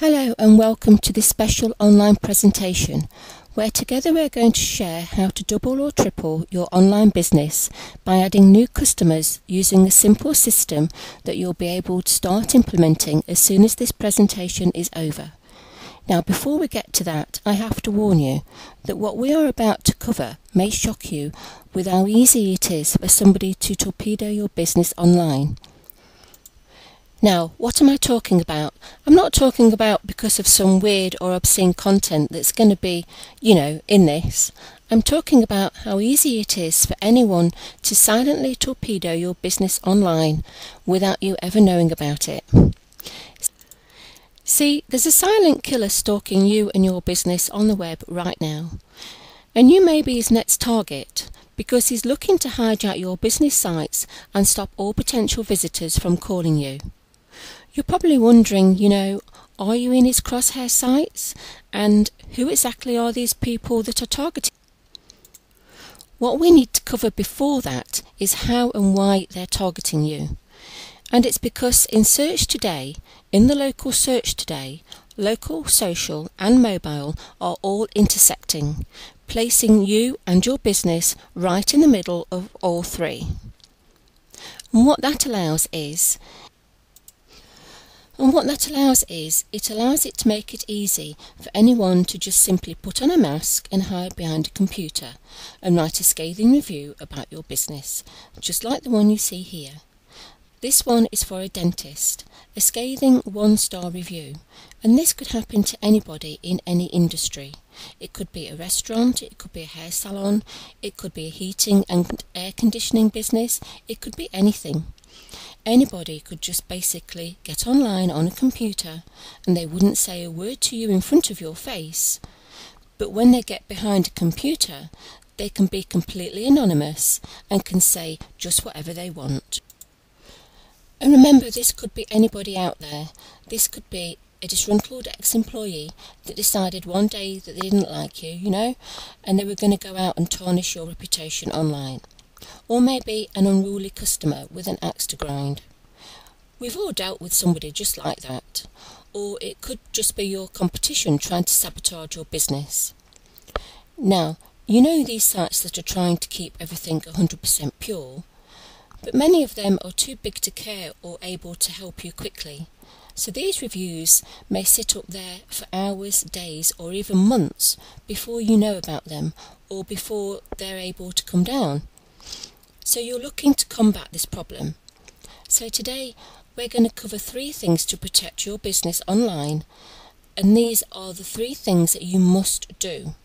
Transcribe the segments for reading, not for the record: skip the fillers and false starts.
Hello and welcome to this special online presentation where together we're going to share how to double or triple your online business by adding new customers using a simple system that you'll be able to start implementing as soon as this presentation is over. Now before we get to that, I have to warn you that what we are about to cover may shock you with how easy it is for somebody to torpedo your business online. Now, what am I talking about? I'm not talking about because of some weird or obscene content that's going to be, in this. I'm talking about how easy it is for anyone to silently torpedo your business online without you ever knowing about it. See, there's a silent killer stalking you and your business on the web right now. And you may be his next target because he's looking to hijack your business sites and stop all potential visitors from calling you. You're probably wondering, are you in his crosshair sites? And who exactly are these people that are targeting? What we need to cover before that is how and why they're targeting you. And it's because in search today, in the local search today, local, social and mobile are all intersecting, placing you and your business right in the middle of all three. And what that allows is, it allows it to make it easy for anyone to just simply put on a mask and hide behind a computer and write a scathing review about your business, just like the one you see here. This one is for a dentist, a scathing 1-star review, and this could happen to anybody in any industry. It could be a restaurant, it could be a hair salon, it could be a heating and air conditioning business, it could be anything. Anybody could just basically get online on a computer and they wouldn't say a word to you in front of your face, but when they get behind a computer they can be completely anonymous and can say just whatever they want. And remember, this could be anybody out there. This could be a disgruntled ex-employee that decided one day that they didn't like you, and they were going to go out and tarnish your reputation online. Or maybe an unruly customer with an axe to grind. We've all dealt with somebody just like that. Or it could just be your competition trying to sabotage your business. Now, these sites that are trying to keep everything 100% pure, but many of them are too big to care or able to help you quickly. So these reviews may sit up there for hours, days or even months before you know about them or before they're able to come down. So you're looking to combat this problem. So today we're going to cover 3 things to protect your business online, and these are the 3 things that you must do.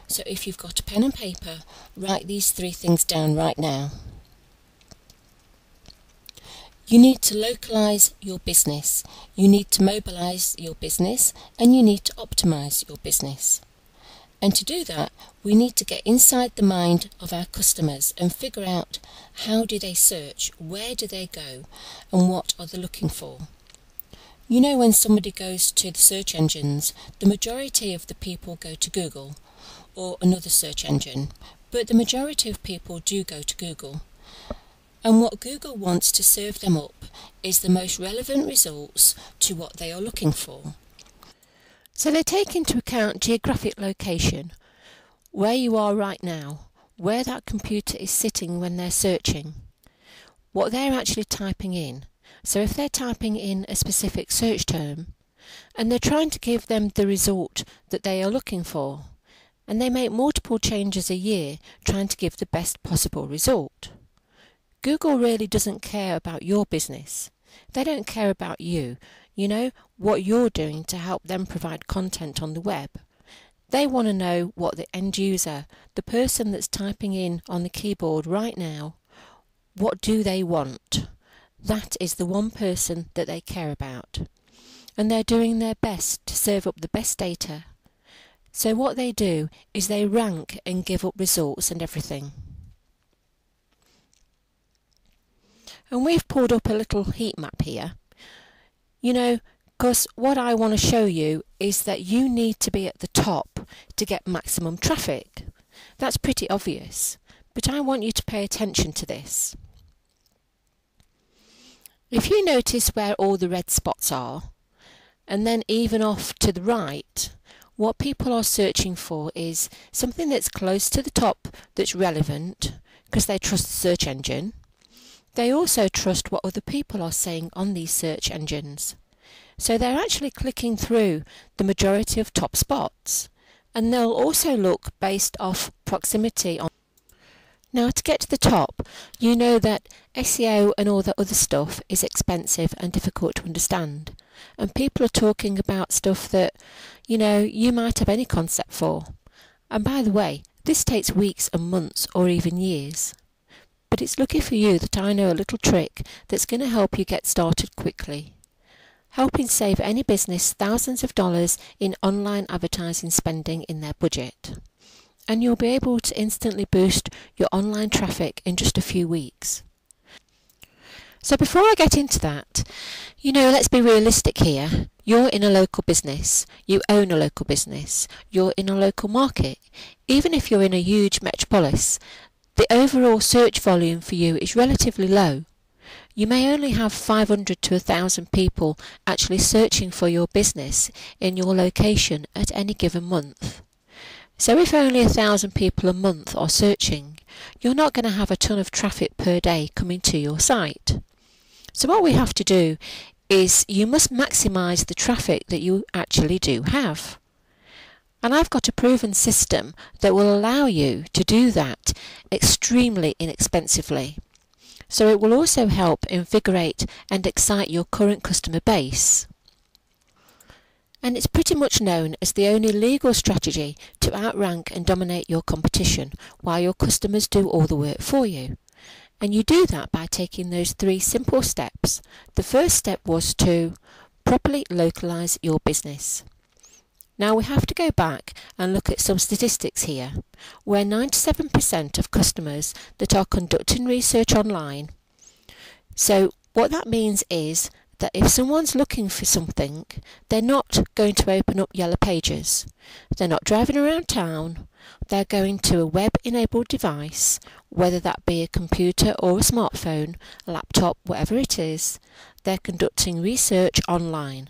So if you've got a pen and paper, write these 3 things down right now. You need to localize your business, you need to mobilize your business, and you need to optimize your business. And to do that, we need to get inside the mind of our customers and figure out how do they search, where do they go, and what are they looking for. When somebody goes to the search engines, the majority of the people go to Google or another search engine, but the majority of people do go to Google. And what Google wants to serve them up is the most relevant results to what they are looking for. So they take into account geographic location, where you are right now, where that computer is sitting when they're searching, what they're actually typing in. So if they're typing in a specific search term, and they're trying to give them the result that they are looking for, and they make multiple changes a year trying to give the best possible result. Google really doesn't care about your business. They don't care about you, what you're doing to help them provide content on the web. They want to know what the end user, the person that's typing in on the keyboard right now, what do they want? That is the one person that they care about. And they're doing their best to serve up the best data. So what they do is they rank and give up results and everything. And we've pulled up a little heat map here, because what I want to show you is that you need to be at the top to get maximum traffic. That's pretty obvious, but I want you to pay attention to this. If you notice where all the red spots are, And then even off to the right, what people are searching for is something that's close to the top that's relevant because they trust the search engine. They also trust what other people are saying on these search engines. So they're actually clicking through the majority of top spots, and they'll also look based off proximity. Now, to get to the top, you know that SEO and all the other stuff is expensive and difficult to understand, and people are talking about stuff that, you might have any concept for. And by the way, this takes weeks and months or even years. But it's lucky for you that I know a little trick that's going to help you get started quickly, helping save any business thousands of dollars in online advertising spending in their budget. And you'll be able to instantly boost your online traffic in just a few weeks. So before I get into that, let's be realistic here. You're in a local business, you own a local business, you're in a local market. Even if you're in a huge metropolis, the overall search volume for you is relatively low. You may only have 500 to 1,000 people actually searching for your business in your location at any given month. So if only 1,000 people a month are searching, you're not going to have a ton of traffic per day coming to your site. So what we have to do is you must maximise the traffic that you actually do have. And I've got a proven system that will allow you to do that extremely inexpensively. So it will also help invigorate and excite your current customer base. And it's pretty much known as the only legal strategy to outrank and dominate your competition while your customers do all the work for you. And you do that by taking those 3 simple steps. The first step was to properly localise your business. Now we have to go back and look at some statistics here, where 97% of customers that are conducting research online. So what that means is that if someone's looking for something, they're not going to open up Yellow Pages. They're not driving around town. They're going to a web-enabled device, whether that be a computer or a smartphone, a laptop, whatever it is. They're conducting research online.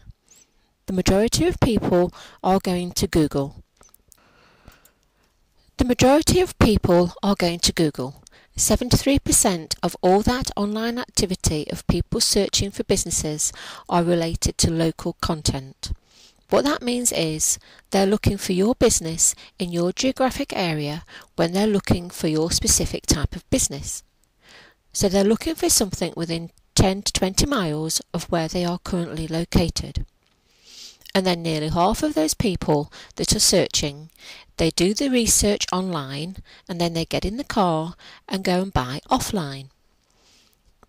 The majority of people are going to Google. 73% of all that online activity of people searching for businesses are related to local content. What that means is they're looking for your business in your geographic area when they're looking for your specific type of business. So they're looking for something within 10 to 20 miles of where they are currently located. And then nearly half of those people that are searching, they do the research online and then they get in the car and go and buy offline.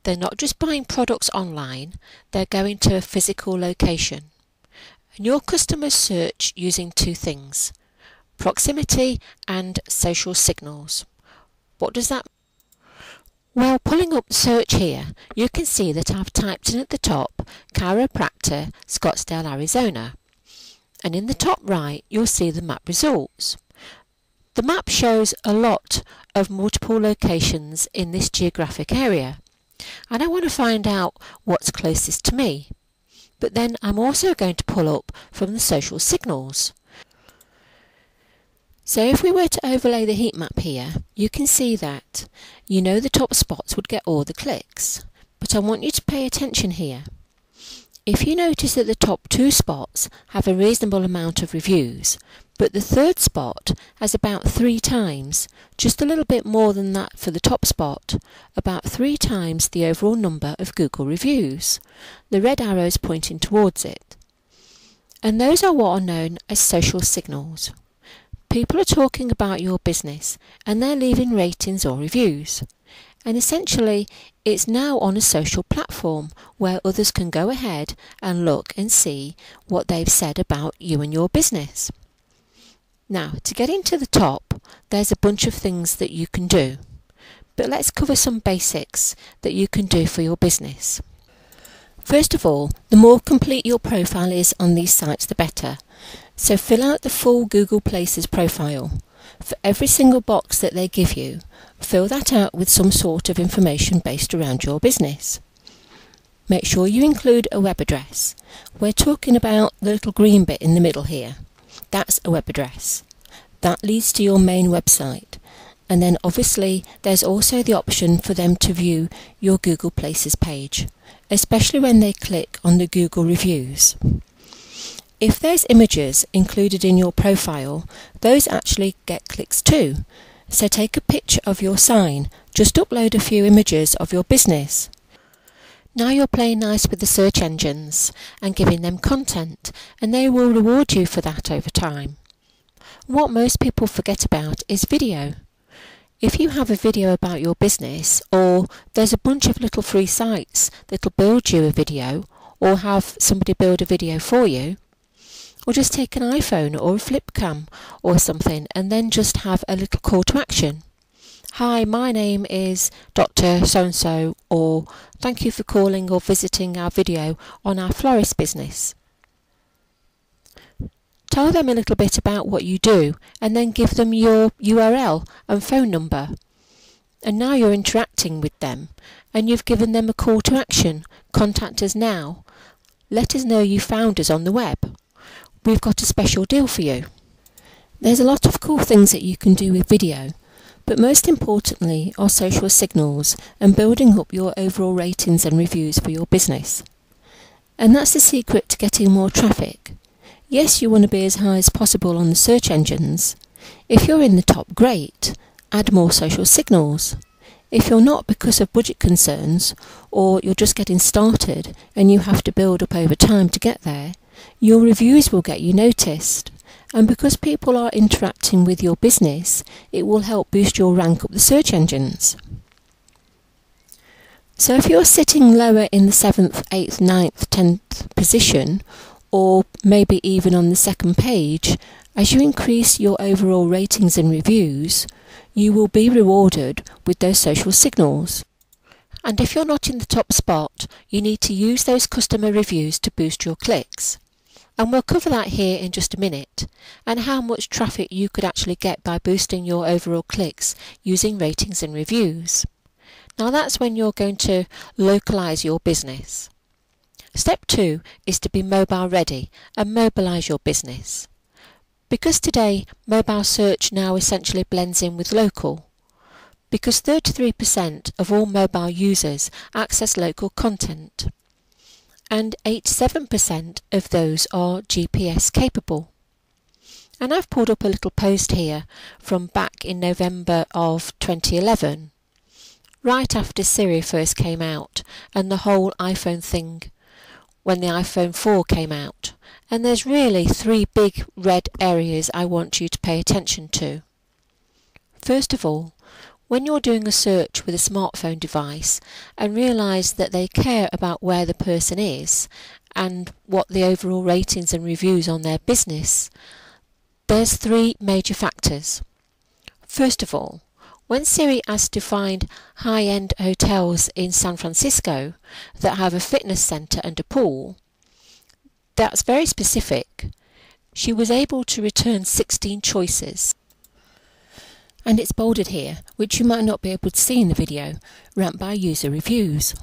They're not just buying products online, they're going to a physical location. And your customers search using 2 things, proximity and social signals. What does that mean? Well, pulling up the search here, you can see that I've typed in at the top, chiropractor, Scottsdale, Arizona. And in the top right, you'll see the map results. The map shows a lot of multiple locations in this geographic area. And I want to find out what's closest to me. But then I'm also going to pull up from the social signals. So if we were to overlay the heat map here, you can see that the top spots would get all the clicks. But I want you to pay attention here. If you notice that the top 2 spots have a reasonable amount of reviews, but the 3rd spot has about 3 times, just a little bit more than that for the top spot, about 3 times the overall number of Google reviews, the red arrows pointing towards it. And those are what are known as social signals. People are talking about your business and they're leaving ratings or reviews. And essentially, it's now on a social platform where others can go ahead and look and see what they've said about you and your business. Now, to get into the top, there's a bunch of things that you can do. But let's cover some basics that you can do for your business. First of all, the more complete your profile is on these sites, the better. So fill out the full Google Places profile. For every single box that they give you, fill that out with some sort of information based around your business. make sure you include a web address. We're talking about the little green bit in the middle here. That's a web address. That leads to your main website. And then obviously there's also the option for them to view your Google Places page, especially when they click on the Google reviews. If there's images included in your profile, those actually get clicks too. So take a picture of your sign, just upload a few images of your business. Now you're playing nice with the search engines and giving them content, and they will reward you for that over time. What most people forget about is video. If you have a video about your business, or there's a bunch of little free sites that'll build you a video, or have somebody build a video for you, or just take an iPhone or a flip cam or something and then just have a little call to action. Hi, my name is Dr. So-and-so, or thank you for calling or visiting our video on our florist business. Tell them a little bit about what you do and then give them your URL and phone number. And now you're interacting with them and you've given them a call to action. Contact us now. Let us know you found us on the web. We've got a special deal for you. There's a lot of cool things that you can do with video, but most importantly are social signals and building up your overall ratings and reviews for your business. And that's the secret to getting more traffic. Yes, you want to be as high as possible on the search engines. If you're in the top, great, add more social signals. If you're not because of budget concerns, or you're just getting started and you have to build up over time to get there, your reviews will get you noticed. And because people are interacting with your business, it will help boost your rank up the search engines. So if you're sitting lower in the 7th, 8th, 9th, 10th position, or maybe even on the second page, as you increase your overall ratings and reviews, you will be rewarded with those social signals. And if you're not in the top spot, you need to use those customer reviews to boost your clicks. And we'll cover that here in just a minute, and how much traffic you could actually get by boosting your overall clicks using ratings and reviews. Now that's when you're going to localize your business. Step 2 is to be mobile ready and mobilize your business. Because today mobile search now essentially blends in with local. Because 33% of all mobile users access local content. And 87% of those are GPS capable. And I've pulled up a little post here from back in November of 2011, right after Siri first came out and the whole iPhone thing, when the iPhone 4 came out. And there's really 3 big red areas I want you to pay attention to. First of all, when you're doing a search with a smartphone device and realise that they care about where the person is and what the overall ratings and reviews on their business, there's 3 major factors. First of all, when Siri asked to find high-end hotels in San Francisco that have a fitness centre and a pool, that's very specific. She was able to return 16 choices. And it's bolded here, which you might not be able to see in the video, ranked by user reviews.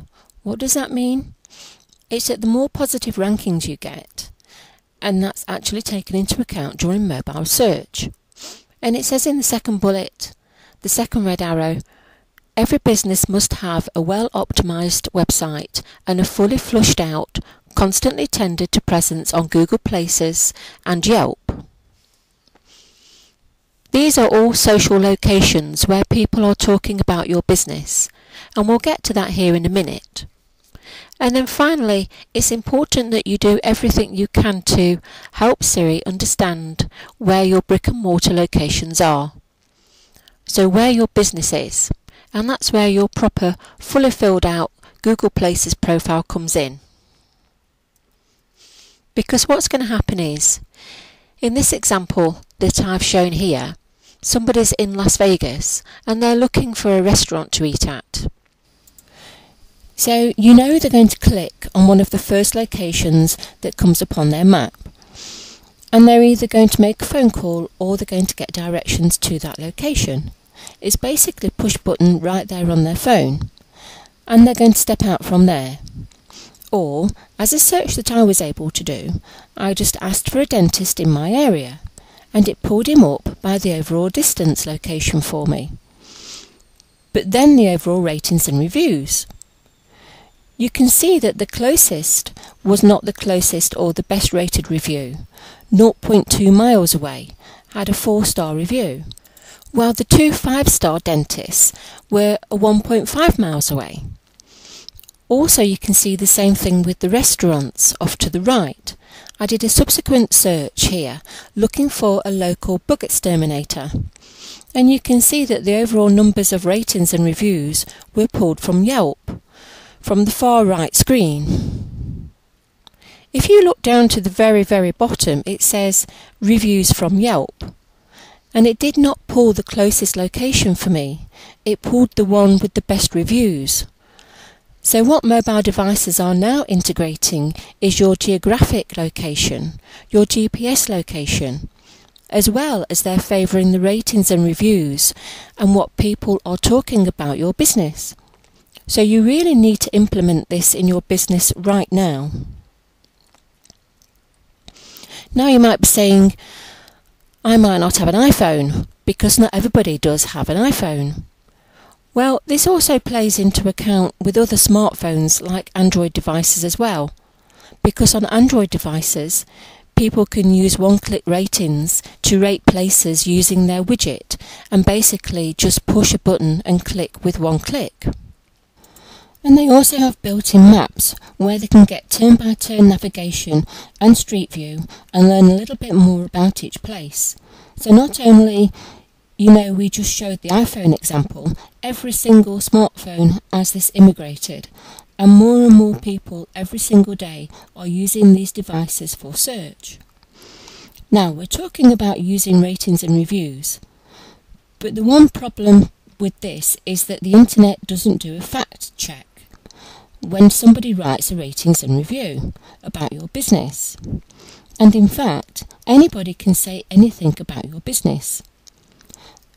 What does that mean? It's that the more positive rankings you get, and that's actually taken into account during mobile search. And it says in the second bullet, the second red arrow, every business must have a well-optimized website and a fully flushed out, constantly tended to presence on Google Places and Yelp. These are all social locations where people are talking about your business, and we'll get to that here in a minute. And then finally, it's important that you do everything you can to help Siri understand where your brick and mortar locations are. So where your business is, and that's where your proper, fully filled out Google Places profile comes in. Because what's going to happen is, in this example that I've shown here, somebody's in Las Vegas and they're looking for a restaurant to eat at. So you know they're going to click on one of the first locations that comes up on their map. And they're either going to make a phone call or they're going to get directions to that location. It's basically a push button right there on their phone. And they're going to step out from there. Or, as a search that I was able to do, I just asked for a dentist in my area, and it pulled him up by the overall distance location for me. But then the overall ratings and reviews. You can see that the closest was not the closest or the best rated review. 0.2 miles away had a 4-star review, while the 2 5-star dentists were 1.5 miles away. Also, you can see the same thing with the restaurants off to the right. I did a subsequent search here looking for a local bug exterminator, and you can see that the overall numbers of ratings and reviews were pulled from Yelp, from the far right screen. If you look down to the very bottom, it says reviews from Yelp, and it did not pull the closest location for me. It pulled the one with the best reviews. So what mobile devices are now integrating is your geographic location, your GPS location, as well as they're favouring the ratings and reviews and what people are talking about your business. So you really need to implement this in your business right now. Now you might be saying, I might not have an iPhone, because not everybody does have an iPhone. Well, this also plays into account with other smartphones like Android devices as well, because on Android devices, people can use one-click ratings to rate places using their widget and basically just push a button and click with one click. And they also have built-in maps where they can get turn-by-turn navigation and street view and learn a little bit more about each place. So not only, we just showed the iPhone example, every single smartphone has this integrated, and more people every single day are using these devices for search. Now, we're talking about using ratings and reviews, but the one problem with this is that the internet doesn't do a fact check when somebody writes a ratings and review about your business. And in fact, anybody can say anything about your business.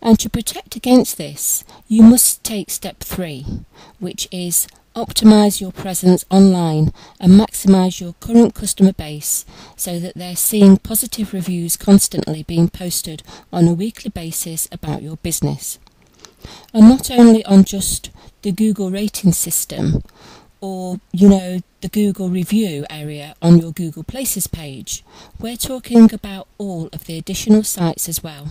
And to protect against this, you must take step 3, which is optimize your presence online and maximize your current customer base so that they're seeing positive reviews constantly being posted on a weekly basis about your business. And not only on just the Google rating system or, the Google review area on your Google Places page. We're talking about all of the additional sites as well.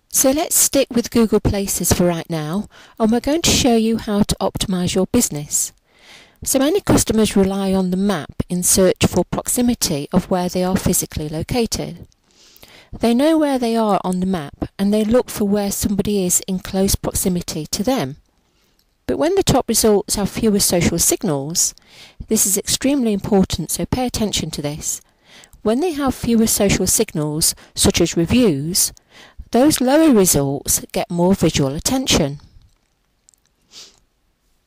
So let's stick with Google Places for right now, and we're going to show you how to optimize your business. So many customers rely on the map in search for proximity of where they are physically located. They know where they are on the map and they look for where somebody is in close proximity to them. But when the top results have fewer social signals, this is extremely important, so pay attention to this. When they have fewer social signals, such as reviews, those lower results get more visual attention.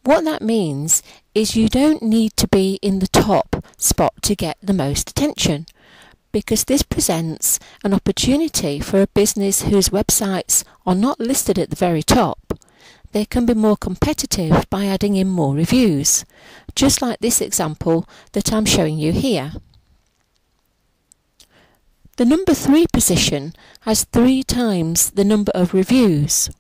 What that means is you don't need to be in the top spot to get the most attention, because this presents an opportunity for a business whose websites are not listed at the very top. They can be more competitive by adding in more reviews, just like this example that I'm showing you here. The number 3 position has 3 times the number of reviews.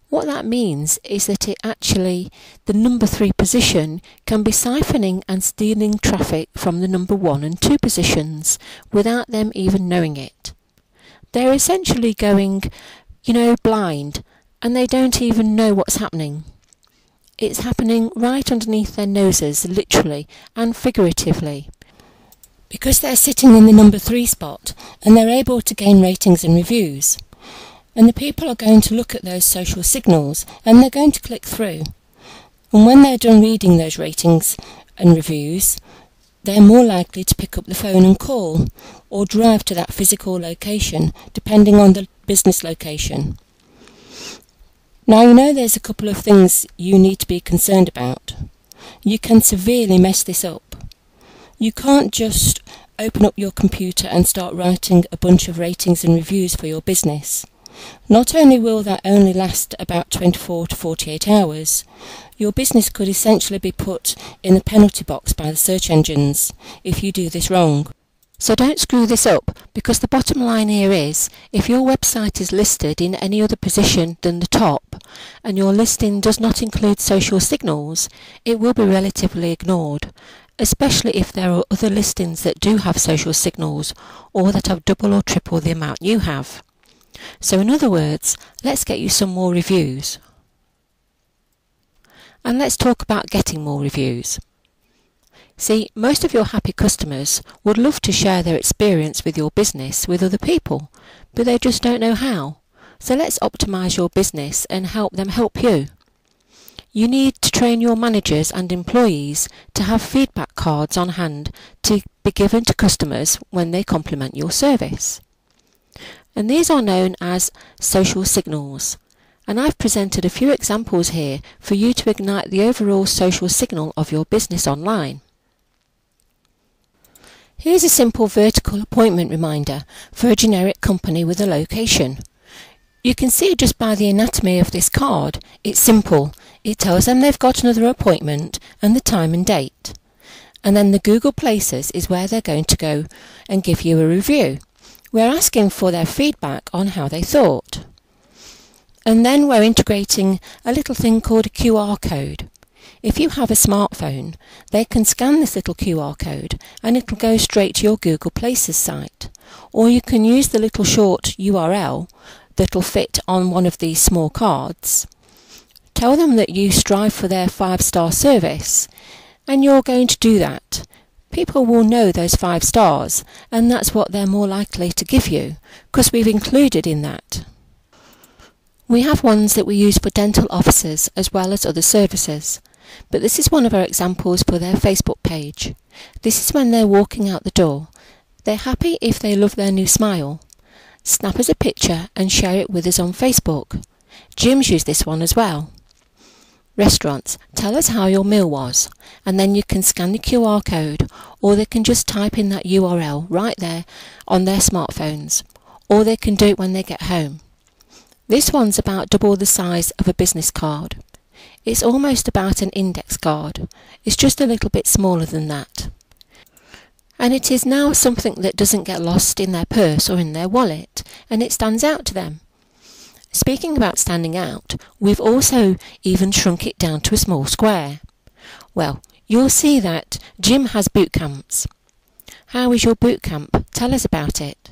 What that means is that the number 3 position can be siphoning and stealing traffic from the number 1 and 2 positions without them even knowing it. They're essentially going, blind, and they don't even know what's happening. It's happening right underneath their noses, literally and figuratively. Because they're sitting in the number 3 spot and they're able to gain ratings and reviews. And the people are going to look at those social signals and they're going to click through. And when they're done reading those ratings and reviews, they're more likely to pick up the phone and call or drive to that physical location, depending on the business location. Now there's a couple of things you need to be concerned about. You can severely mess this up. You can't just open up your computer and start writing a bunch of ratings and reviews for your business. Not only will that only last about 24 to 48 hours, your business could essentially be put in the penalty box by the search engines if you do this wrong. So don't screw this up, because the bottom line here is, if your website is listed in any other position than the top, and your listing does not include social signals, it will be relatively ignored, especially if there are other listings that do have social signals, or that have double or triple the amount you have. So in other words, let's get you some more reviews. And let's talk about getting more reviews. See, most of your happy customers would love to share their experience with your business with other people, but they just don't know how. So let's optimize your business and help them help you. You need to train your managers and employees to have feedback cards on hand to be given to customers when they compliment your service. And these are known as social signals. And I've presented a few examples here for you to ignite the overall social signal of your business online. Here's a simple vertical appointment reminder for a generic company with a location. You can see just by the anatomy of this card, it's simple. It tells them they've got another appointment and the time and date. And then the Google Places is where they're going to go and give you a review. We're asking for their feedback on how they thought. And then we're integrating a little thing called a QR code. If you have a smartphone, they can scan this little QR code and it'll go straight to your Google Places site. Or you can use the little short URL that'll fit on one of these small cards. Tell them that you strive for their 5-star service, and you're going to do that. People will know those 5 stars, and that's what they're more likely to give you, because we've included in that. We have ones that we use for dental offices as well as other services. But this is one of our examples for their Facebook page. This is when they're walking out the door. They're happy if they love their new smile. Snap us a picture and share it with us on Facebook. Gyms use this one as well. Restaurants, tell us how your meal was, and then you can scan the QR code, or they can just type in that URL right there on their smartphones, or they can do it when they get home. This one's about double the size of a business card. It's almost about an index card. It's just a little bit smaller than that. And it is now something that doesn't get lost in their purse or in their wallet, and it stands out to them. Speaking about standing out, we've also even shrunk it down to a small square. Well, you'll see that Jim has boot camps. How is your boot camp? Tell us about it.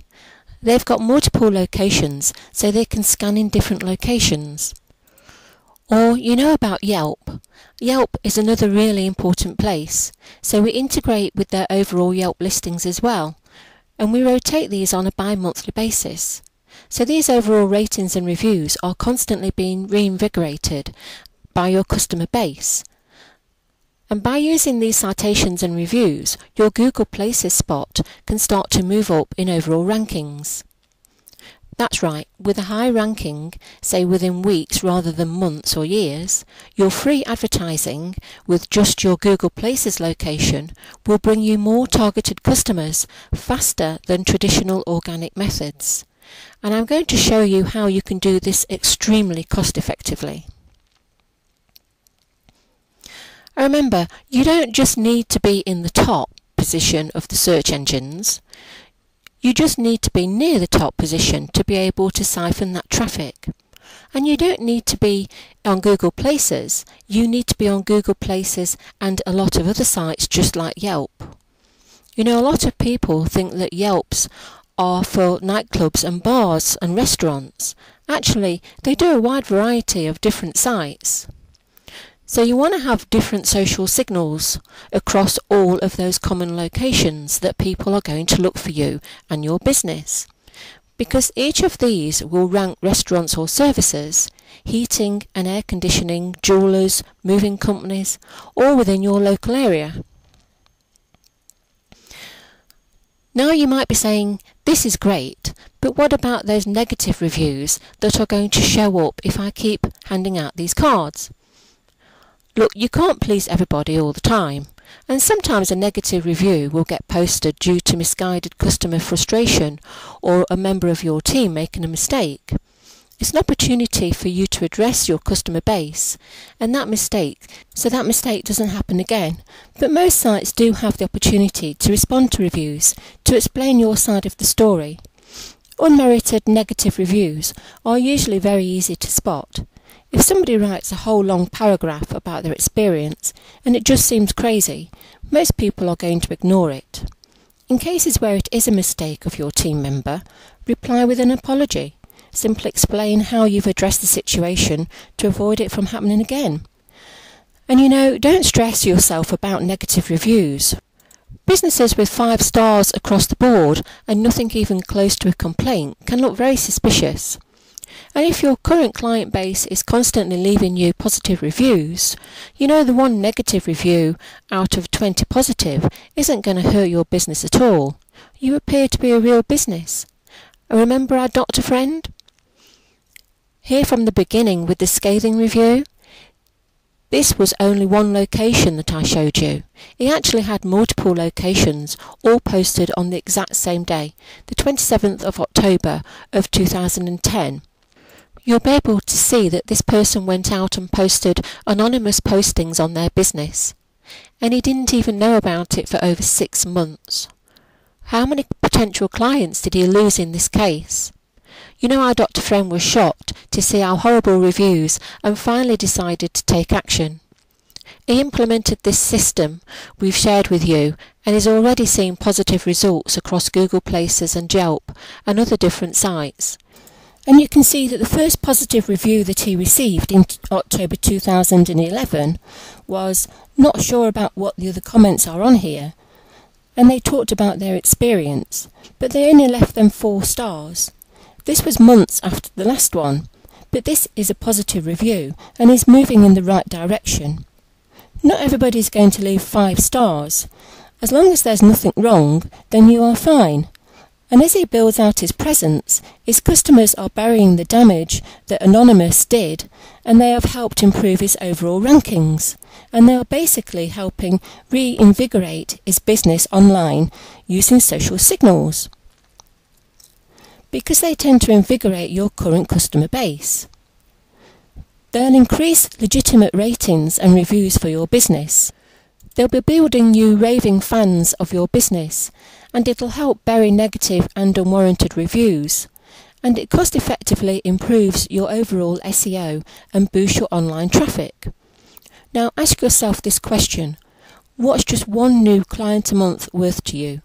They've got multiple locations, so they can scan in different locations. Or you know about Yelp. Yelp is another really important place, so we integrate with their overall Yelp listings as well, and we rotate these on a bi-monthly basis. So these overall ratings and reviews are constantly being reinvigorated by your customer base. And by using these citations and reviews, your Google Places spot can start to move up in overall rankings. That's right, with a high ranking, say within weeks rather than months or years, your free advertising with just your Google Places location will bring you more targeted customers faster than traditional organic methods. And I'm going to show you how you can do this extremely cost effectively. Remember, you don't just need to be in the top position of the search engines. You just need to be near the top position to be able to siphon that traffic. And you don't need to be on Google Places. You need to be on Google Places and a lot of other sites just like Yelp. You know, a lot of people think that Yelps are for nightclubs and bars and restaurants. Actually, they do a wide variety of different sites. So you want to have different social signals across all of those common locations that people are going to look for you and your business. Because each of these will rank restaurants or services, heating and air conditioning, jewellers, moving companies, all within your local area. Now you might be saying, this is great, but what about those negative reviews that are going to show up if I keep handing out these cards? Look, you can't please everybody all the time, and sometimes a negative review will get posted due to misguided customer frustration or a member of your team making a mistake. It's an opportunity for you to address your customer base and that mistake doesn't happen again. But most sites do have the opportunity to respond to reviews, to explain your side of the story. Unmerited negative reviews are usually very easy to spot. If somebody writes a whole long paragraph about their experience and it just seems crazy, most people are going to ignore it. In cases where it is a mistake of your team member, reply with an apology. Simply explain how you've addressed the situation to avoid it from happening again. And don't stress yourself about negative reviews. Businesses with 5 stars across the board and nothing even close to a complaint can look very suspicious. And if your current client base is constantly leaving you positive reviews, the one negative review out of 20 positive isn't going to hurt your business at all. You appear to be a real business. And remember our doctor friend? Here from the beginning with the scathing review, this was only one location that I showed you. He actually had multiple locations, all posted on the exact same day, the 27th of October of 2010. You'll be able to see that this person went out and posted anonymous postings on their business, and he didn't even know about it for over 6 months. How many potential clients did he lose in this case? Our Dr. Friend was shocked to see our horrible reviews and finally decided to take action. He implemented this system we've shared with you and is already seeing positive results across Google Places and Yelp and other different sites. And you can see that the first positive review that he received in October 2011 was not sure about what the other comments are on here, and they talked about their experience, but they only left them 4 stars. This was months after the last one, but this is a positive review and is moving in the right direction. Not everybody is going to leave 5 stars. As long as there's nothing wrong, then you are fine. And as he builds out his presence, his customers are burying the damage that Anonymous did, and they have helped improve his overall rankings. And they are basically helping reinvigorate his business online using social signals, because they tend to invigorate your current customer base. They'll increase legitimate ratings and reviews for your business. They'll be building you raving fans of your business, and it'll help bury negative and unwarranted reviews. And it cost effectively improves your overall SEO and boosts your online traffic. Now ask yourself this question: what's just one new client a month worth to you?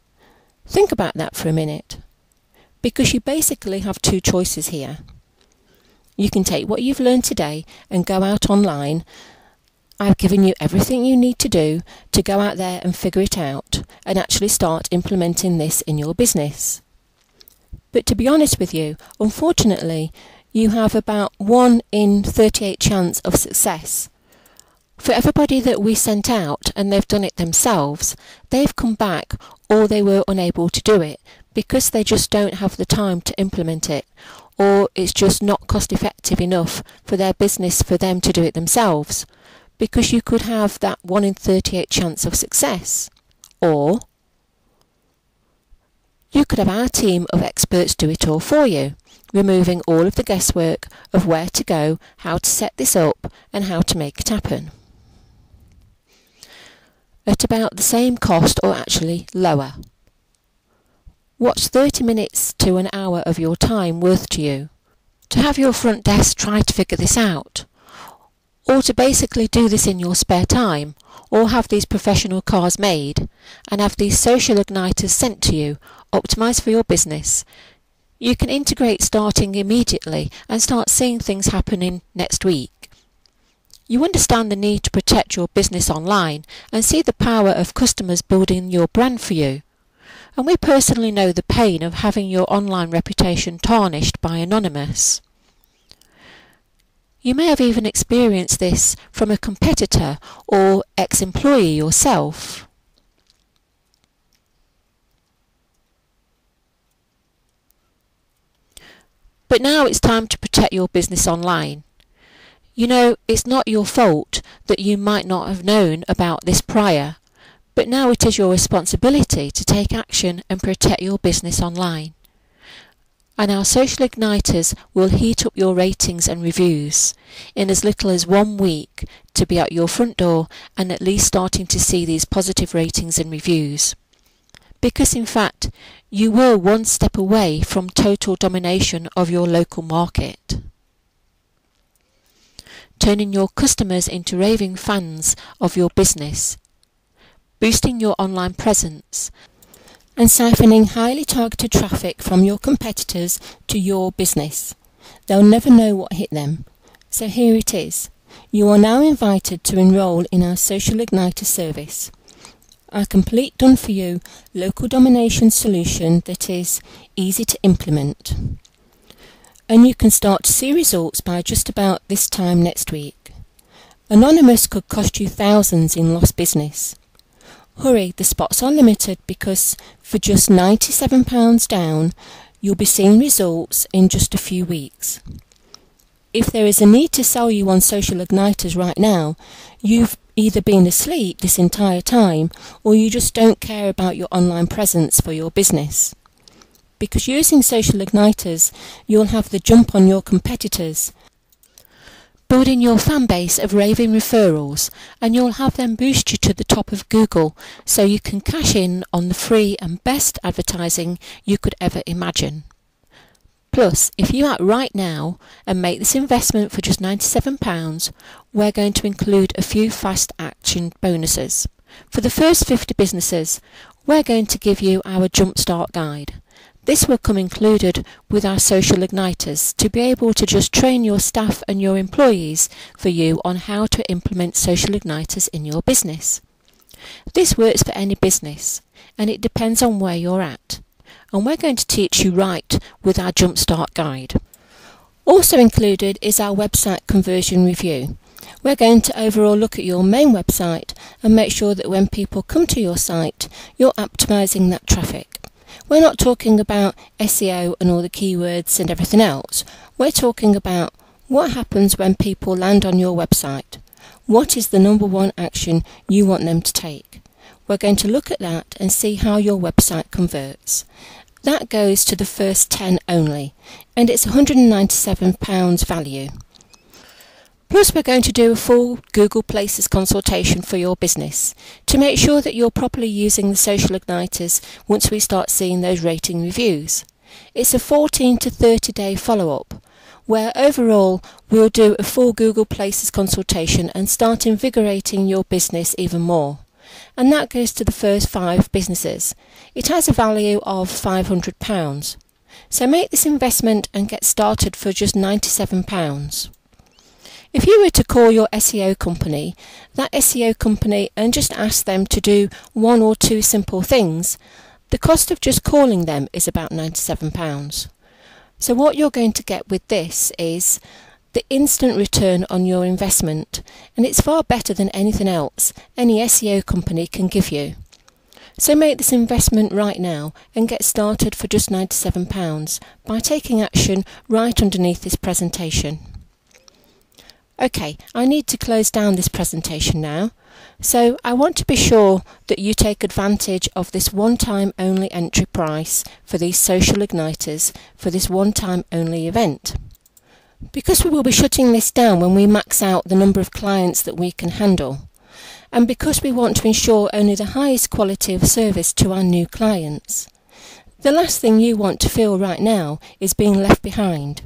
Think about that for a minute. Because you basically have 2 choices here. You can take what you've learned today and go out online. I've given you everything you need to do to go out there and figure it out and actually start implementing this in your business. But to be honest with you, unfortunately, you have about 1 in 38 chance of success. For everybody that we sent out and they've done it themselves, they've come back or they were unable to do it because they just don't have the time to implement it, or it's just not cost effective enough for their business for them to do it themselves. Because you could have that 1 in 38 chance of success, or you could have our team of experts do it all for you, removing all of the guesswork of where to go, how to set this up and how to make it happen, at about the same cost or actually lower. What's 30 minutes to an hour of your time worth to you? To have your front desk try to figure this out, or to basically do this in your spare time, or have these professional cars made and have these social igniters sent to you, optimised for your business. You can integrate starting immediately and start seeing things happening next week. You understand the need to protect your business online and see the power of customers building your brand for you. And we personally know the pain of having your online reputation tarnished by Anonymous. You may have even experienced this from a competitor or ex-employee yourself. But now it's time to protect your business online. It's not your fault that you might not have known about this prior, but now it is your responsibility to take action and protect your business online. And our social igniters will heat up your ratings and reviews in as little as 1 week to be at your front door and at least starting to see these positive ratings and reviews. Because in fact, you were one step away from total domination of your local market, turning your customers into raving fans of your business, boosting your online presence, and siphoning highly targeted traffic from your competitors to your business. They'll never know what hit them. So here it is. You are now invited to enrol in our Social Igniter service, our complete done-for-you local domination solution that is easy to implement. And you can start to see results by just about this time next week. Anonymous could cost you thousands in lost business. Hurry, the spots are limited because for just £97 down, you'll be seeing results in just a few weeks. If there is a need to sell you on Social Igniters right now, you've either been asleep this entire time or you just don't care about your online presence for your business. Because using Social Igniters, you'll have the jump on your competitors, building your fan base of raving referrals, and you'll have them boost you to the top of Google so you can cash in on the free and best advertising you could ever imagine. Plus, if you act right now and make this investment for just £97, we're going to include a few fast action bonuses. For the first 50 businesses, we're going to give you our Jumpstart Guide. This will come included with our Social Igniters to be able to just train your staff and your employees for you on how to implement Social Igniters in your business. This works for any business and it depends on where you're at. And we're going to teach you right with our Jumpstart Guide. Also included is our website conversion review. We're going to overall look at your main website and make sure that when people come to your site, you're optimizing that traffic. We're not talking about SEO and all the keywords and everything else. We're talking about what happens when people land on your website. What is the number one action you want them to take? We're going to look at that and see how your website converts. That goes to the first 10 only, and it's £197 value. Plus we're going to do a full Google Places consultation for your business to make sure that you're properly using the Social Igniters once we start seeing those rating reviews. It's a 14 to 30 day follow-up where overall we'll do a full Google Places consultation and start invigorating your business even more. And that goes to the first 5 businesses. It has a value of £500. So make this investment and get started for just £97. If you were to call your SEO company, that SEO company, and just ask them to do 1 or 2 simple things, the cost of just calling them is about £97. So what you're going to get with this is the instant return on your investment, and it's far better than anything else any SEO company can give you. So make this investment right now and get started for just £97 by taking action right underneath this presentation. Okay, I need to close down this presentation now, so I want to be sure that you take advantage of this one-time only entry price for these Social Igniters for this one-time only event. Because we will be shutting this down when we max out the number of clients that we can handle, and because we want to ensure only the highest quality of service to our new clients. The last thing you want to feel right now is being left behind,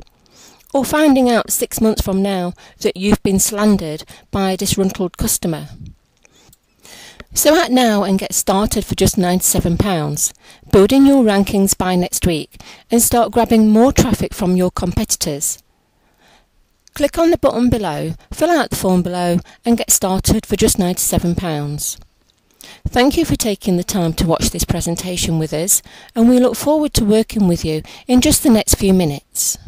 or finding out 6 months from now that you've been slandered by a disgruntled customer. So act now and get started for just £97, building your rankings by next week and start grabbing more traffic from your competitors. Click on the button below, fill out the form below and get started for just £97. Thank you for taking the time to watch this presentation with us, and we look forward to working with you in just the next few minutes.